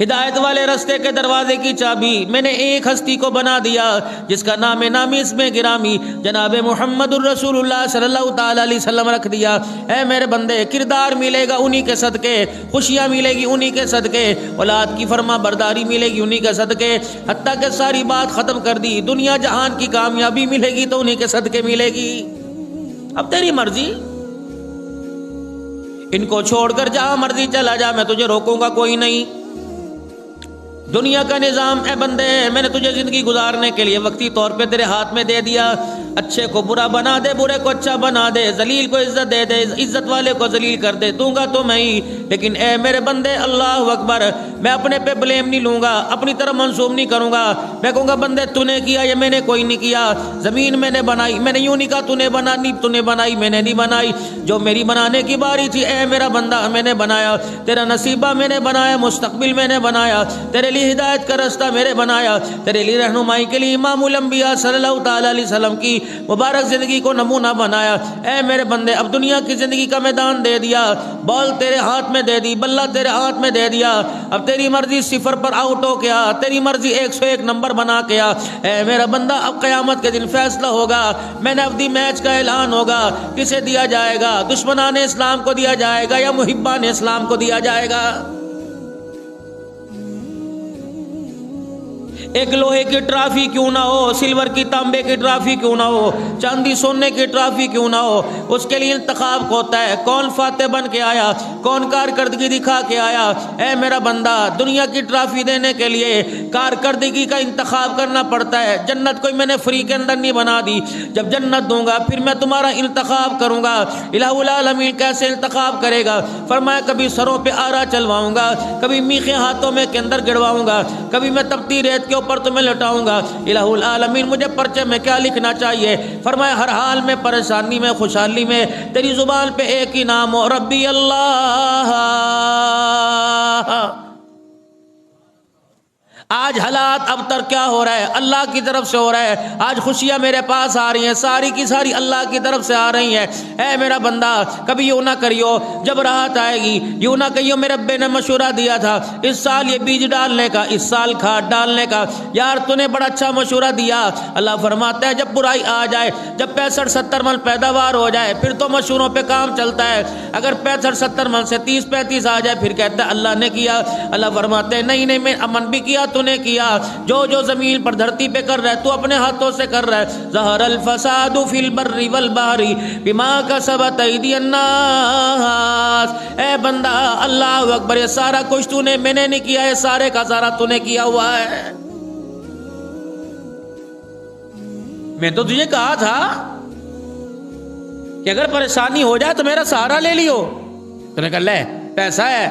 ہدایت والے رستے کے دروازے کی چابی میں نے ایک ہستی کو بنا دیا جس کا نام نامی اس میں گرامی جناب محمد الرسول اللہ صلی اللہ تعالی علیہ وسلم رکھ دیا۔ اے میرے بندے، کردار ملے گا انہی کے صدقے، خوشیاں ملے گی انہی کے صدقے، اولاد کی فرما برداری ملے گی انہی کے صدقے، حتیٰ کہ ساری بات ختم کر دی، دنیا جہان کی کامیابی ملے گی تو انہی کے صدقے ملے گی۔ اب تیری مرضی، ان کو چھوڑ کر جہاں مرضی چلا جا، میں تجھے روکوں گا کوئی نہیں۔ دنیا کا نظام اے بندے میں نے تجھے زندگی گزارنے کے لیے وقتی طور پہ تیرے ہاتھ میں دے دیا، اچھے کو برا بنا دے، برے کو اچھا بنا دے، ذلیل کو عزت دے دے، عزت والے کو ذلیل کر دے، دوں گا تو میں ہی، لیکن اے میرے بندے اللہ اکبر، میں اپنے پہ بلیم نہیں لوں گا، اپنی طرف منسوب نہیں کروں گا، میں کہوں گا بندے تو نے کیا یہ میں نے کوئی نہیں کیا، زمین میں نے بنائی، میں نے یوں نہیں کہا تو نے بنانی، تو نے بنائی میں نے نہیں بنائی، جو میری بنانے کی باری تھی اے میرا بندہ میں نے بنایا، تیرا نصیبہ میں نے بنایا، مستقبل میں نے بنایا، تیرے لیے ہدایت کا رستہ میرے بنایا، تیرے لیے رہنمائی کے لیے امام الانبیاء صلی اللہ تعالی علیہ وسلم کی مبارک زندگی کو نمونہ بنایا۔ اے میرے بندے اب دنیا کی زندگی کا میدان دے دیا، بال تیرے ہاتھ میں دے دی، بلہ تیرے ہاتھ میں دے دیا، اب تیری مرضی صفر پر آؤٹ ہو کے آ، تیری مرضی 101 نمبر بنا کے آ۔ اے میرا بندہ اب قیامت کے دن فیصلہ ہوگا، میں نے اب دی میچ کا اعلان ہوگا، کسے دیا جائے گا، دشمنان اسلام کو دیا جائے گا یا محبان اسلام کو دیا جائے گا۔ ایک لوہے کی ٹرافی کیوں نہ ہو، سلور کی تانبے کی ٹرافی کیوں نہ ہو، چاندی سونے کی ٹرافی کیوں نہ ہو، اس کے لیے انتخاب ہوتا ہے، کون فاتح بن کے آیا، کون کارکردگی دکھا کے آیا۔ اے میرا بندہ دنیا کی ٹرافی دینے کے لیے کارکردگی کا انتخاب کرنا پڑتا ہے، جنت کوئی میں نے فری کے اندر نہیں بنا دی، جب جنت دوں گا پھر میں تمہارا انتخاب کروں گا۔ الہ العالمین کیسے انتخاب کرے گا؟ فرمایا کبھی سروں پہ آرا چلواؤں گا، کبھی میخیں ہاتھوں میں کے اندر گڑواؤں گا، کبھی میں تپتی ریت کے اوپر تمہیں لٹاؤں گا۔ الہ العالمین مجھے پرچے میں کیا لکھنا چاہیے؟ فرمایا ہر حال میں، پریشانی میں، خوشحالی میں تیری زبان پہ ایک ہی نام ہو، ربی اللہ۔ آج حالات ابتر کیا ہو رہا ہے؟ اللہ کی طرف سے ہو رہا ہے، آج خوشیاں میرے پاس آ رہی ہیں، ساری کی ساری اللہ کی طرف سے آ رہی ہیں۔ اے میرا بندہ کبھی یوں نہ کریو، جب راحت آئے گی یوں نہ کہیو میرے ابے نے مشورہ دیا تھا اس سال یہ بیج ڈالنے کا، اس سال کھاد ڈالنے کا، یار تو نے بڑا اچھا مشورہ دیا۔ اللہ فرماتا ہے جب برائی آ جائے، جب 65-70 من پیداوار ہو جائے پھر تو مشوروں پہ کام چلتا ہے، اگر 65-70 من سے 30-35 آ جائے پھر کہتا ہے اللہ نے کیا۔ اللہ فرماتے ہیں نہیں نہیں میں امن بھی کیا تو نے کیا، جو جو زمین پر دھرتی پہ کر رہا ہے تو اپنے ہاتھوں سے کر رہا ہے۔ ظہر الفساد فی البر والبحر بما کسبت ایدی الناس۔ اے بندہ اللہ اکبر، یہ سارا کچھ تو نے، میں نے نہیں کیا، یہ سارے کا سارا تو نے کیا ہوا ہے۔ میں تو تجھے کہا تھا کہ اگر پریشانی ہو جائے تو میرا سہارا لے لیو، تو نے کہا لے پیسہ ہے۔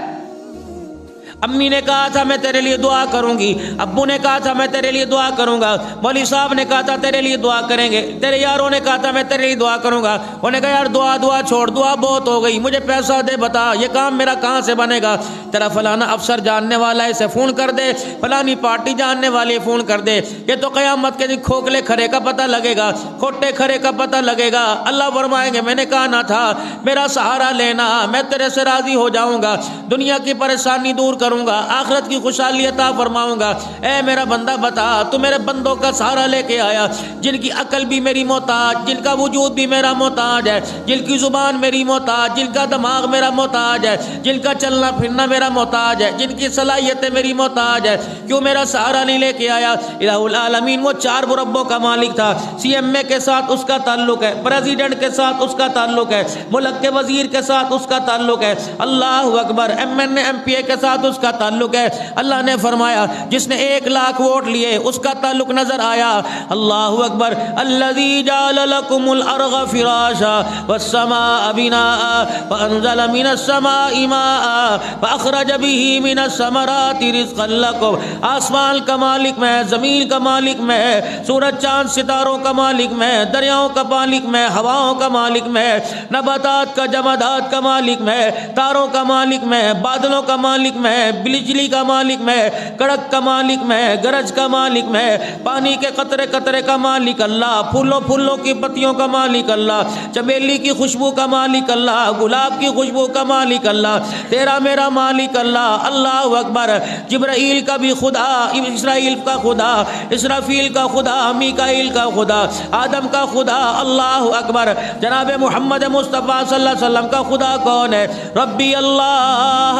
امی نے کہا تھا میں تیرے لیے دعا کروں گی، ابو نے کہا تھا میں تیرے لیے دعا کروں گا، مولوی صاحب نے کہا تھا تیرے لیے دعا کریں گے، تیرے یاروں نے کہا تھا میں تیرے لیے دعا کروں گا، انہوں نے کہا یار دعا چھوڑ، دعا بہت ہو گئی، مجھے پیسہ دے، بتا یہ کام میرا کہاں سے بنے گا؟ تیرا فلانا افسر جاننے والا ہے اسے فون کر دے، فلانی پارٹی جاننے والی ہے فون کر دے، یہ تو قیامت کے دن کھوکھلے کھرے کا پتہ لگے گا، کھوٹے کھرے کا پتہ لگے گا۔ اللہ فرمائیں گے میں نے کہا نہ تھا، میرا سہارا لینا، میں تیرے سے راضی ہو جاؤں گا، دنیا کی پریشانی دور کروں گا، آخرت کی خوشحالی عطا فرماؤں گا۔ اے میرا بندہ بتا تو میرے بندوں کا سہارا لے کے آیا جن کی عقل بھی میری محتاج، جن کا وجود بھی میرا محتاج ہے، جن کی زبان میری محتاج، جن کا دماغ میرا محتاج ہے، جن کا چلنا پھرنا میرا محتاج ہے، جن کی صلاحیتیں میری محتاج ہے، کیوں میرا سہارا نہیں لے کے آیا؟ الہ العالمین وہ 4 مربوں کا مالک تھا، سی ایم اے کے ساتھ اس کا تعلق ہے، پریزیڈنٹ کے ساتھ اس کا تعلق ہے، ملک کے وزیر کے ساتھ اس کا تعلق ہے، اللہ اکبر، M N A M P A کے ساتھ اس کا تعلق ہے۔ اللہ نے فرمایا جس نے 1 لاکھ ووٹ لیے اس کا تعلق نظر آیا۔ اللہ اکبر، الذی جعل لکم الارض فراشا والسماء بناء وانزل من السماء ماء فاخرج به من الثمرات رزقا لکم۔ آسمان کا مالک میں، زمین کا مالک میں، سورج چاند ستاروں کا مالک میں، دریاؤں کا مالک میں، ہواؤں کا مالک میں، نباتات کا جمادات کا مالک میں، تاروں کا مالک میں، بادلوں کا مالک میں، بجلی کا مالک میں، کڑک کا مالک میں، گرج کا مالک میں، پانی کے قطرے قطرے کا مالک اللہ، پھولوں پھولوں کی پتیوں کا مالک اللہ، چمیلی کی خوشبو کا مالک اللہ، گلاب کی خوشبو کا مالک اللہ، تیرا میرا مالک اللہ۔ اللہ اکبر۔ جبرائیل کا بھی خدا، اسرائیل کا خدا، اسرافیل کا خدا، میکائیل کا خدا، آدم کا خدا۔ اللہ اکبر۔ جناب محمد مصطفیٰ صلی اللہ علیہ وسلم کا خدا کون ہے؟ ربی اللہ۔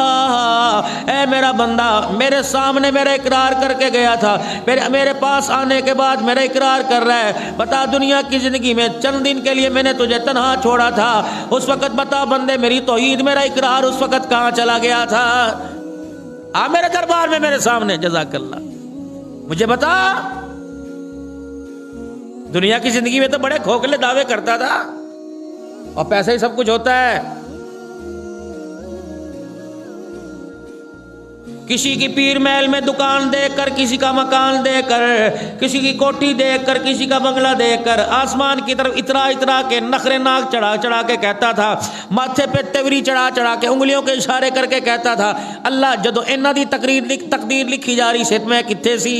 اے میرا بندہ میرے سامنے میرا اقرار کر کے گیا تھا، میرے پاس آنے کے بعد میرا اقرار کر رہا ہے، بتا دنیا کی زندگی میں چند دن کے لیے میں نے تجھے تنہا چھوڑا تھا، اس وقت بتا بندے میری توحید میرا اقرار اس وقت کہاں چلا گیا تھا؟ آ میرے دربار میں میرے سامنے، جزاک اللہ، مجھے بتا۔ دنیا کی زندگی میں تو بڑے کھوکھلے دعوے کرتا تھا اور پیسے ہی سب کچھ ہوتا ہے۔ کسی کی پیر محل میں دکان دیکھ کر، کسی کا مکان دیکھ کر، کسی کی کوٹھی دیکھ کر، کسی کا بنگلہ دیکھ کر آسمان کی طرف اترا اترا کے نخرے ناک چڑھا چڑھا کے کہتا تھا، ماتھے پہ تیوری چڑھا چڑھا کے انگلیوں کے اشارے کر کے کہتا تھا، اللہ جدو انہاں دی تقدیر لکھی جا رہی سی میں کتھے سی؟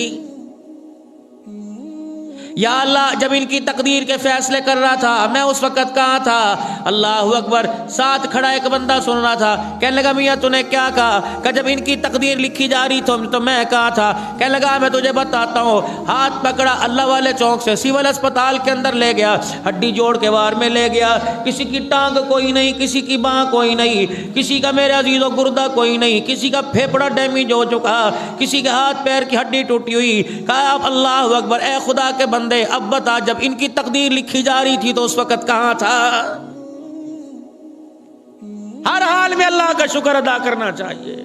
یا اللہ جب ان کی تقدیر کے فیصلے کر رہا تھا میں اس وقت کہاں تھا؟ اللہ اکبر۔ ساتھ کھڑا ایک بندہ سن رہا تھا، کہنے لگا میاں تو نے کیا کہا؟ کہ جب ان کی تقدیر لکھی جا رہی تو میں کہاں تھا؟ کہنے لگا میں تجھے بتاتا ہوں۔ ہاتھ پکڑا اللہ والے چوک سے سول اسپتال کے اندر لے گیا، ہڈی جوڑ کے وار میں لے گیا، کسی کی ٹانگ کوئی نہیں، کسی کی باں کوئی نہیں، کسی کا میرے عزیزو گردہ کوئی نہیں، کسی کا پھیپڑا ڈیمیج ہو چکا، کسی کے ہاتھ پیر کی ہڈی ٹوٹی ہوئی۔ کہا اب اللہ اکبر، اے خدا کے بندے اب بتا جب ان کی تقدیر لکھی جا رہی تھی تو اس وقت کہاں تھا؟ ہر حال میں اللہ کا شکر ادا کرنا چاہیے۔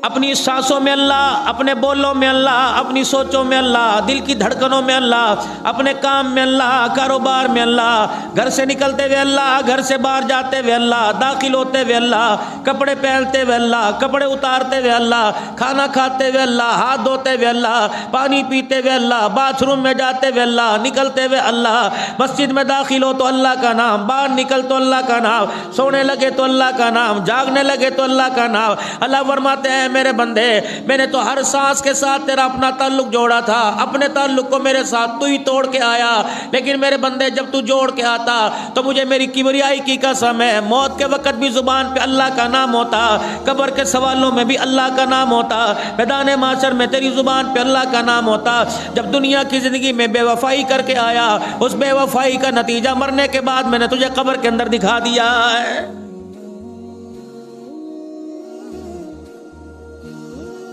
اپنی سانسوں میں اللہ، اپنے بولوں میں اللہ، اپنی سوچوں میں اللہ، دل کی دھڑکنوں میں اللہ، اپنے کام میں اللہ، کاروبار میں اللہ، گھر سے نکلتے ہوئے اللہ، گھر سے باہر جاتے ہوئے اللہ، داخل ہوتے ہوئے اللہ، کپڑے پہنتے ہوئے اللہ، کپڑے اتارتے ہوئے اللہ، کھانا کھاتے ہوئے اللہ، ہاتھ دھوتے ہوئے اللہ، پانی پیتے ہوئے اللہ، باتھ روم میں جاتے ہوئے اللہ، نکلتے ہوئے اللہ، مسجد میں داخل ہو تو اللہ کا نام، باہر نکل تو اللہ کا نام، سونے لگے تو اللہ کا نام، جاگنے لگے تو اللہ کا نام۔ اللہ فرماتے ہیں میرے بندے میں نے تو ہر سانس کے ساتھ تیرا اپنا تعلق جوڑا تھا، اپنے تعلق کو میرے ساتھ تو ہی توڑ کے آیا، لیکن میرے بندے جب تو جوڑ کے آتا تو مجھے میری کبریائی کی قسم ہے موت کے وقت بھی زبان پہ اللہ کا نام ہوتا، قبر کے سوالوں میں بھی اللہ کا نام ہوتا، میدان محشر میں تیری زبان پہ اللہ کا نام ہوتا۔ جب دنیا کی زندگی میں بے وفائی کر کے آیا، اس بے وفائی کا نتیجہ مرنے کے بعد میں نے تجھے قبر کے اندر دکھا دیا ہے۔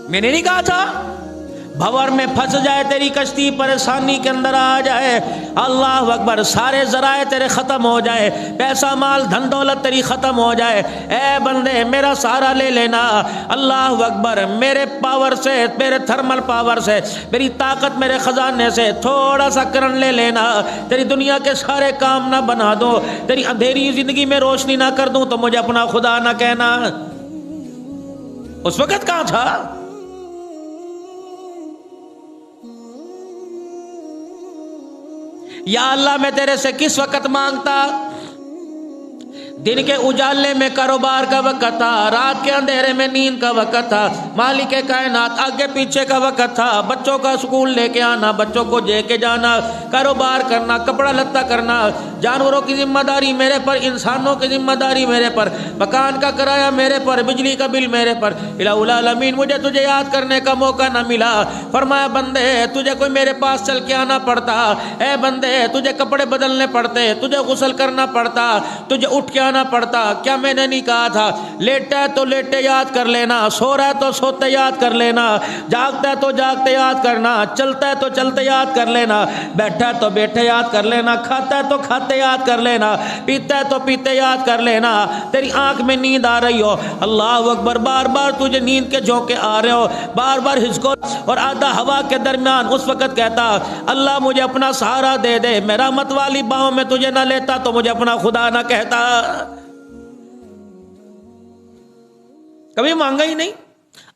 میں نے نہیں کہا تھا بھور میں پھنس جائے تیری کشتی، پریشانی کے اندر آ جائے، اللہ اکبر، سارے ذرائع تیرے ختم ہو جائے، پیسہ مال دھن دولت تیری ختم ہو جائے، اے بندے میرا سہارا لے لینا، اللہ اکبر، میرے پاور سے، میرے تھرمل پاور سے، میری طاقت، میرے خزانے سے تھوڑا سا کرن لے لینا، تیری دنیا کے سارے کام نہ بنا دو، تیری اندھیری زندگی میں روشنی نہ کر دوں تو مجھے اپنا خدا نہ کہنا۔ اس وقت کہاں تھا؟ یا اللہ میں تیرے سے کس وقت مانگتا؟ دن کے اجالے میں کاروبار کا وقت تھا، رات کے اندھیرے میں نیند کا وقت تھا، مالک کائنات آگے پیچھے کا وقت تھا، بچوں کا سکول لے کے آنا، بچوں کو لے کے جانا، کاروبار کرنا، کپڑا لتا کرنا، جانوروں کی ذمہ داری میرے پر، انسانوں کی ذمہ داری میرے پر، مکان کا کرایہ میرے پر، بجلی کا بل میرے پر، الہ العالمین مجھے تجھے یاد کرنے کا موقع نہ ملا۔ فرمایا بندے تجھے کوئی میرے پاس چل کے آنا پڑتا، اے بندے تجھے کپڑے بدلنے پڑتے، تجھے غسل کرنا پڑتا، تجھے اٹھ کے آنا پڑتا، کیا میں نے نہیں کہا تھا لیٹا ہے تو لیٹے یاد کر لینا، سو رہا ہے تو سوتے یاد کر لینا، جاگتا ہے تو جاگتے یاد کرنا، چلتا ہے تو چلتے یاد کر لینا، بیٹھا ہے تو بیٹھے یاد کر لینا، کھاتا ہے تو کھاتے یاد کر لینا، پیتا ہے تو پیتے یاد کر لینا۔ تیری آنکھ میں نیند آ رہی ہو، اللہ اکبر، بار بار تجھے نیند کے جھونکے آ رہے ہو، بار بار ہچکو اور آدھا ہوا کے درمیان اس وقت کہتا اللہ مجھے اپنا سہارا دے دے، میں رحمت والی باہوں میں تجھے نہ لیتا تو مجھے اپنا خدا نہ کہتا۔ کبھی مانگا ہی نہیں۔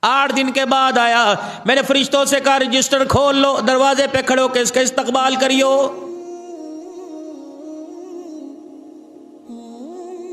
8 دن کے بعد آیا، میں نے فرشتوں سے کہا رجسٹر کھول لو، دروازے پہ کھڑے ہو کے اس کا استقبال کریو۔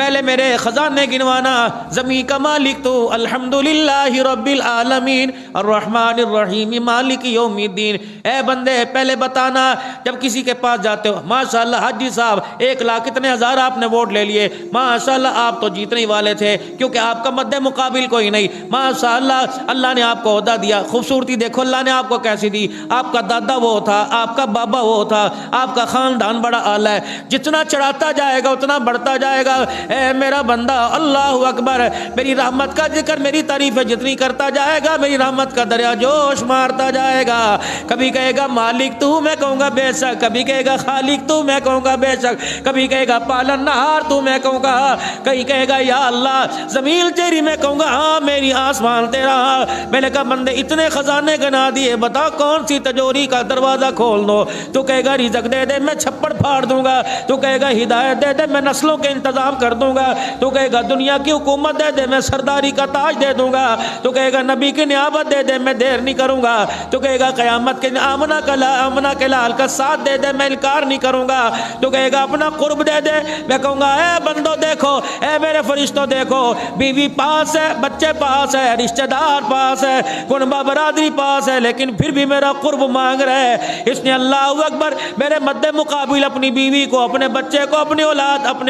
پہلے میرے خزانے گنوانا، زمین کا مالک تو، الحمدللہ رب العالمین الرحمن الرحیم مالک یوم الدین۔ اے بندے پہلے بتانا جب کسی کے پاس جاتے ہو، ماشاءاللہ حاجی صاحب 1,00,000 کتنے ہزار آپ نے ووٹ لے لیے، ماشاءاللہ آپ تو جیتنے ہی والے تھے کیونکہ آپ کا مد مقابل کوئی نہیں، ماشاءاللہ اللہ نے آپ کو عہدہ دیا۔ خوبصورتی دیکھو اللہ نے آپ کو کیسی دی، آپ کا دادا وہ تھا، آپ کا بابا وہ تھا، آپ کا خاندان بڑا اعلیٰ ہے، جتنا چڑھاتا جائے گا اتنا بڑھتا جائے گا۔ اے میرا بندہ اللہ اکبر، میری رحمت کا ذکر میری تعریف جتنی کرتا جائے گا میری رحمت کا دریا جوش مارتا جائے گا۔ کبھی کہے گا مالک تو، میں کہوں گا بے شک، کبھی کہے گا خالق تو، میں کہوں گا بے شک، کبھی کہے گا پالن نہار تو، میں کہوں گا، کہیں کہے گا یا اللہ زمین تیری، میں کہوں گا ہاں میری آسمان تیرا۔ میں نے کہا بندے اتنے خزانے گنا دیے، بتا کون سی تجوری کا دروازہ کھول دو؟ تو کہے گا رزق دے دے میں چھپڑ پھاڑ دوں گا، تو کہے گا ہدایت دے دے میں نسلوں کے انتظام کر دوں گا، تو کہے گا دنیا کی حکومت دے دے میں سرداری کا تاج دے دوں گا، تو کہے گا نبی کی نیابت دے دے میں دیر نہیں کروں گا، تو کہے گا قیامت کے آمنہ کے لال کا ساتھ دے دے میں انکار نہیں کروں گا، تو کہے گا اپنا قرب دے دے، میں کہوں گا اے بندو دیکھو، اے میرے فرشتوں دیکھو، بیوی پاس ہے، بچے پاس ہے، رشتہ دار پاس ہے، کنبہ برادری پاس ہے، لیکن پھر بھی میرا قرب مانگ رہا ہے۔ اس نے اللہ اکبر میرے مد مقابل اپنی بیوی کو، اپنے بچے کو، اپنے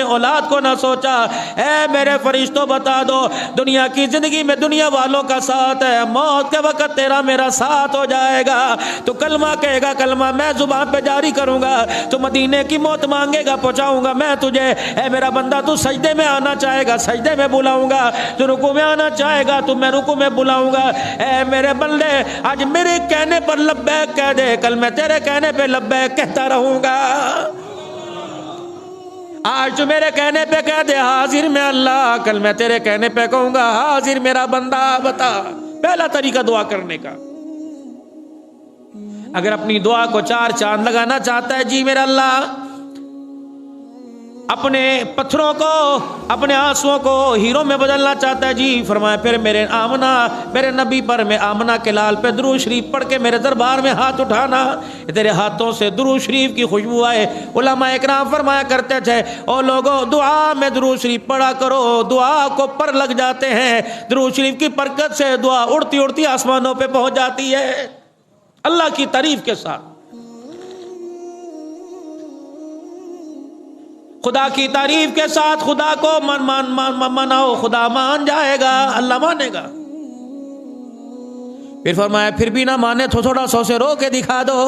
اولاد کو نہ سوچا۔ اے میرے فرشتوں بتا دو، دنیا کی زندگی میں دنیا والوں کا ساتھ ہے، موت کے وقت تیرا میرا ساتھ ہو جائے گا، تو کلمہ کہے گا، کلمہ میں زبان پہ جاری کروں گا، تو مدینے کی موت مانگے گا پہنچاؤں گا میں تجھے۔ اے میرا بندہ تو سجدے میں آنا چاہے گا سجدے میں بلاؤں گا، تو رکوع میں آنا چاہے گا تو میں رکوع میں بلاؤں گا۔ اے میرے بندے آج میرے کہنے پر لبیک کہہ دے، کل میں تیرے کہنے پہ لبیک کہتا رہوں گا۔ آج تو میرے کہنے پہ کہہ دے حاضر میں اللہ، کل میں تیرے کہنے پہ کہوں گا حاضر میرا بندہ۔ بتا پہلا طریقہ دعا کرنے کا، اگر اپنی دعا کو 4 چاند لگانا چاہتا ہے، جی میرا اللہ اپنے پتھروں کو، اپنے آنسوؤں کو ہیروں میں بدلنا چاہتا ہے، جی فرمایا پھر میرے آمنہ، میرے نبی پر، میں آمنہ کے لال پہ درود شریف پڑھ کے میرے دربار میں ہاتھ اٹھانا، تیرے ہاتھوں سے درود شریف کی خوشبو آئے۔ علماء اکرام فرمایا کرتے تھے او لوگوں دعا میں درود شریف پڑھا کرو، دعا کو پر لگ جاتے ہیں، درود شریف کی برکت سے دعا اڑتی اڑتی آسمانوں پہ پہنچ جاتی ہے اللہ کی تعریف کے ساتھ۔ خدا کی تعریف کے ساتھ خدا کو مناؤ، خدا مان جائے گا، اللہ مانے گا۔ پھر فرمایا پھر بھی نہ مانے تو تھوڑا سا اسے رو کے دکھا دو۔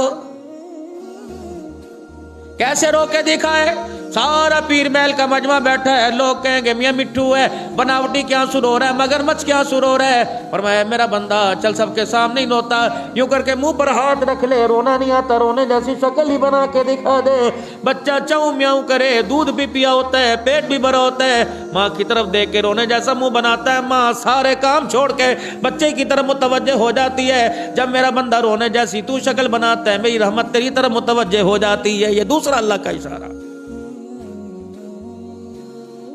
کیسے رو کے دکھائے؟ سارا پیر محل کا مجمع بیٹھا ہے، لوگ کہیں گے میاں مٹھو ہے، بناوٹی کیا سر ہو رہا ہے، مگرمچھ کیا سر ہو رہا ہے۔ فرمایا میرا بندہ چل سب کے سامنے ہی روتا، یوں کر کے منہ پر ہاتھ رکھ لے، رونا نہیں آتا، رونے جیسی شکل ہی بنا کے دکھا دے۔ بچہ چاؤں میاؤں کرے، دودھ بھی پیا ہوتا ہے، پیٹ بھی بھرا ہوتا ہے، ماں کی طرف دیکھ کے رونے جیسا منہ بناتا ہے، ماں سارے کام چھوڑ کے بچے کی طرف متوجہ ہو جاتی ہے۔ جب میرا بندہ رونے جیسی تو شکل بناتا ہے، میری رحمت تیری طرف متوجہ ہو جاتی ہے۔ یہ دوسرا اللہ کا اشارہ۔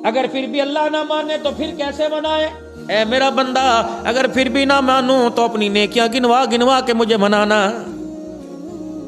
اگر پھر بھی اللہ نہ مانے تو پھر کیسے منائے؟ اے میرا بندہ اگر پھر بھی نہ مانوں تو اپنی نیکیاں گنوا گنوا کے مجھے منانا۔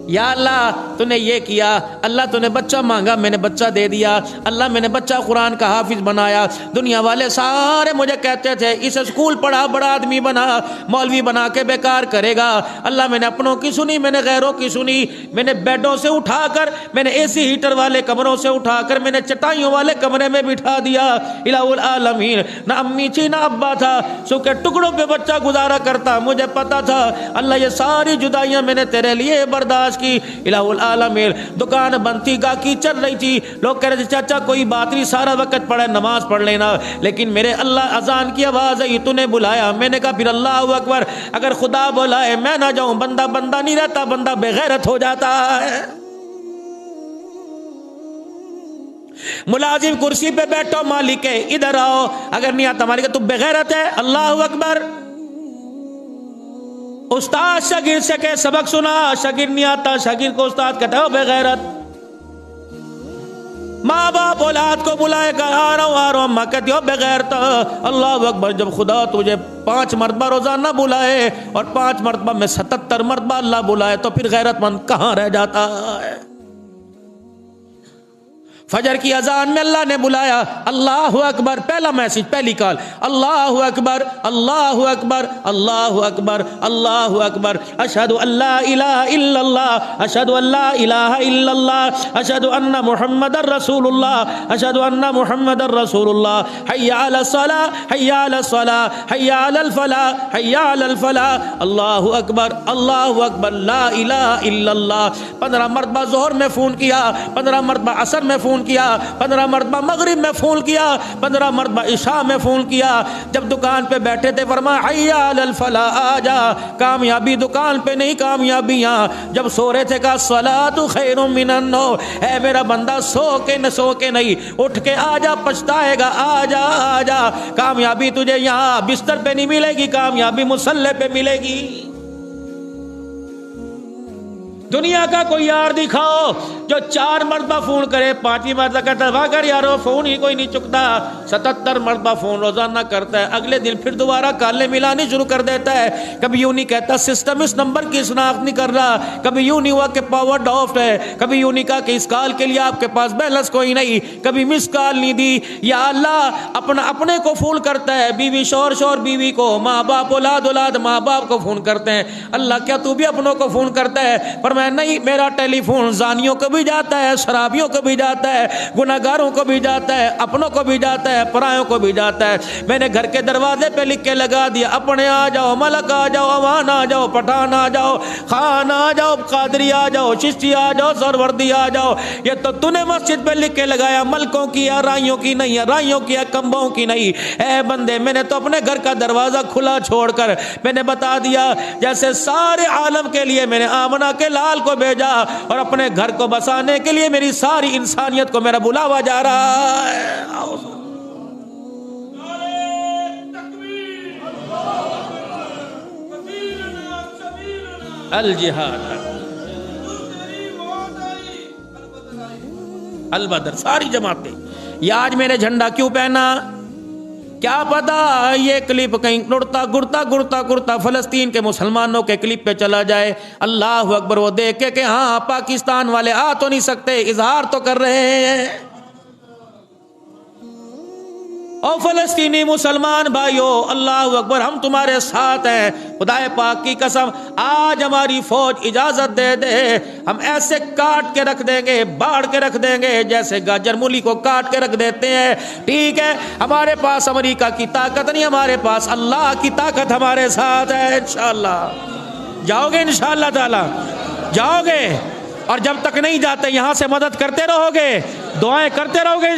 یا اللہ تو نے یہ کیا، اللہ تو نے بچہ مانگا میں نے بچہ دے دیا، اللہ میں نے بچہ قرآن کا حافظ بنایا، دنیا والے سارے مجھے کہتے تھے اسے اسکول پڑھا بڑا آدمی بنا، مولوی بنا کے بیکار کرے گا۔ اللہ میں نے اپنوں کی سنی، میں نے غیروں کی سنی، میں نے بیڈوں سے اٹھا کر، میں نے اے سی ہیٹر والے کمروں سے اٹھا کر میں نے چٹائیوں والے کمرے میں بٹھا دیا۔ الہ العالمین، نہ امی تھی نہ ابا تھا، سو کے ٹکڑوں پہ بچہ گزارا کرتا، مجھے پتا تھا اللہ یہ ساری جدائیاں میں نے تیرے لیے برداشت کی۔ الہ العالمین، دکان بند تھی، گاہکی چل رہی تھی، لوگ کہہ رہے تھے چاچا کوئی بات نہیں سارا وقت پڑھے نماز پڑھ لینا، لیکن میرے اللہ اذان کی آواز آئی تو نے بلایا، میں نے کہا پھر اللہ اکبر، اگر خدا بلائے میں نہ جاؤں، بندہ بندہ نہیں رہتا، بندہ بے غیرت ہو جاتا ہے۔ ملازم کرسی پہ بیٹھو، مالک ہے ادھر آؤ، اگر نہیں آتا مالک تو بے غیرت ہے۔ اللہ اکبر۔ استاد شاگرد سے کہ سبق سنا، شاگرد نہیں آتا، شاگرد کو استاد کہتا ہے بے غیرت۔ ماں باپ اولاد کو بلائے گا آ رہا ہوں، ماں کہتی ہو بے غیرت۔ اللہ اکبر، جب خدا تجھے 5 مرتبہ روزانہ بلائے اور 5 مرتبہ میں 77 مرتبہ اللہ بلائے تو پھر غیرت مند کہاں رہ جاتا ہے؟ فجر کی اذان میں اللہ نے بلایا، اللہ اکبر، پہلا میسج، پہلی کال، اللہ اکبر اللہ اکبر اللہ اکبر اللہ اکبر، اشہد ان لا الہ الا اللہ اشہد ان لا الہ الا اللہ اشہد ان محمد رسول اللہ اشہد ان محمد رسول اللہ، حی علی الصلاۃ حی علی الصلاۃ حی علی الفلاح حی علی الفلاح، اللہ اکبر لا الہ الا اللہ۔ 15 مرتبہ ظہر میں فون کیا، 15 مرتبہ عصر میں فون کیا، 15 مرتبہ مغرب میں فون کیا، 15 مرتبہ عشاء میں فون کیا۔ جب دکان پہ بیٹھے تھے فرمایا حی علی الفلاح، آ جا، کامیابی دکان پہ نہیں، کامیابی یہاں۔ جب سو رہے تھے کہا الصلاۃ خیر من النوم، اے میرا بندہ سو کے نہیں، اٹھ کے آ جا، پچھتائے گا، آ جا آ جا، کامیابی تجھے یہاں بستر پہ نہیں ملے گی، کامیابی مصلی پہ ملے گی۔ دنیا کا کوئی یار دکھاؤ جو 4 مرتبہ فون کرے، 5 مرتبہ کہتا ہے واہ کر یارو، فون ہی کوئی نہیں چکتا، 77 مرتبہ فون روزانہ کرتا ہے، اگلے دن پھر دوبارہ کالیں ملانی شروع کر دیتا ہے۔ کبھی یوں نہیں کہتا سسٹم اس نمبر کی شناخت نہیں کر رہا، کبھی یوں نہیں ہوا کہ پاور آف ہے، کبھی یوں نہیں کہا کہ اس کال کے لیے آپ کے پاس بیلنس کوئی نہیں، کبھی مس کال نہیں دی۔ یا اللہ اپنے کو فون کرتا ہے، بیوی شوہر بیوی کو، ماں باپ اولاد ماں باپ کو فون کرتے ہیں۔ اللہ کیا تو بھی اپنوں کو فون کرتا ہے؟ پر میں نہیں، میرا ٹیلی فون زانیوں کو بھی جاتا ہے، شرابیوں کو بھی جاتا ہے، گناہگاروں کو بھی جاتا ہے، اپنوں کو بھی جاتا ہے، پرایوں کو بھی جاتا ہے۔ میں نے گھر کے دروازے پہ لکھ کے لگا دیا، اپنے آ جاؤ، ملک آ جاؤ، اوان آ جاؤ، پٹھان آ جاؤ، خان آ جاؤ، قادری آ جاؤ، چشتی آ جاؤ، سروردی آ جاؤ۔ یہ تو نے مسجد پہ لکھ کے لگایا، ملکوں کی یا رائیوں کی نہیں ہے، رائیوں کی یا کمبوں کی نہیں۔ اے بندے، میں نے تو اپنے گھر کا دروازہ کھلا چھوڑ کر میں نے بتا دیا، جیسے سارے عالم کے لیے میں نے آمنہ کے لال کو بھیجا، اور اپنے گھر کو بسانے کے لیے میری ساری انسانیت کو میرا بلاوا جا رہا ہے۔ الجہاد البدر، ساری جماعتیں۔ یہ آج میں نے جھنڈا کیوں پہنا؟ کیا پتا یہ کلپ کہیں گڑتا فلسطین کے مسلمانوں کے کلپ پہ چلا جائے۔ اللہ اکبر، وہ دیکھے کہ ہاں پاکستان والے آ تو نہیں سکتے، اظہار تو کر رہے ہیں۔ او فلسطینی مسلمان بھائیو، اللہ اکبر، ہم تمہارے ساتھ ہیں۔ خدائے پاک کی قسم، آج ہماری فوج اجازت دے دے، ہم ایسے کاٹ کے رکھ دیں گے، باڑ کے رکھ دیں گے جیسے گاجر مولی کو کاٹ کے رکھ دیتے ہیں۔ ٹھیک ہے، ہمارے پاس امریکہ کی طاقت نہیں، ہمارے پاس اللہ کی طاقت ہمارے ساتھ ہے۔ انشاءاللہ جاؤ گے، انشاءاللہ تعالی جاؤ گے، اور جب تک نہیں جاتے یہاں سے مدد کرتے رہو گے، دعائیں کرتے رہو گے۔